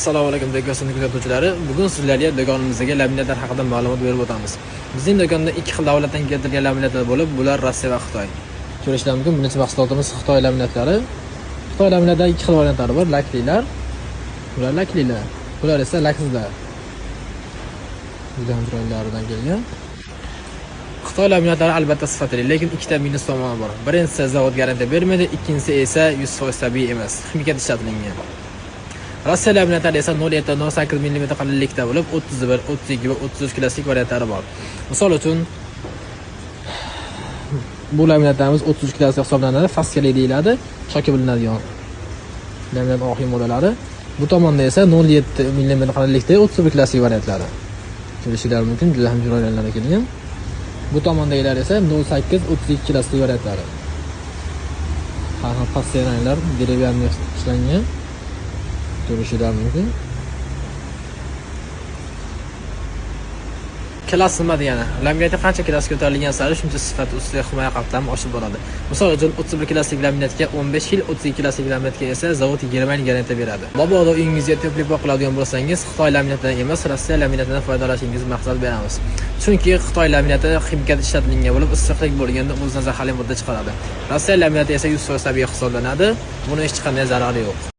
Assalomu alaykum do'stlar kuzatuvchilari. Bugun sizlarga do'konimizga laminatlar haqida ma'lumot berib o'tamiz. Bizning do'konda ikki xil davlatdan keltirilgan laminatlar bo'lib, bular Rossiya va Xitoy. Ko'rishingiz mumkin, birinchi mahsulotimiz Xitoy laminatlari. Xitoy laminatlari ikki xil variantlari bor, laklilar. Bular laklilar. Bular esa laksizlar. Juda chiroylilaridan kelgan. Xitoy laminatlari albatta sifatli, lekin ikkita minus tomoni bor. Birinchisi zavod garantiya bermaydi, ikkinchisi esa 100% tabiiy emas, ximiyat ishlatilgan. Rossiya laminatlari esa 0.08 mm qalinlikda bo'lib, 31, 32 va 33 klassik variantlari bor. Misol uchun bu laminatlarimiz 33 klassik hisoblanadi, faskali deyiladi, choki bilinadigan laminat oxir modelari. Bu tomonda esa 0.7 mm qalinlikda 31 klassik variantlari. Ko'rishingiz mumkin, juda ham chiroyli kelgan. Bu tomondagilar esa 0.8 32 klassik variantlari. Har xil pastelanlar derivyani ishlangan. Ko'rishingiz mumkin. Klass nima degani? Laminatga qancha klass ko'tarilgan sari shuncha sifat ustiga himoya qatlami oshib boradi. Misol uchun 31 klassik laminatga 15 yil, 32 klassik laminatga esa zavod 20 yil garantiya beradi. Mabodo uyingizga teplik qiladigan bo'lsangiz, Xitoy laminatidan emas, Rossiya laminatidan foydalanishingiz maqsad beramiz. Chunki Xitoy laminati ximiyat ishlatilgan bo'lib, issiqlik bo'lganda o'zidan zaharli modda chiqaradi. Rossiya laminati esa 100% tabiiy hisoblanadi. Buni hech qanday zarari yo'q.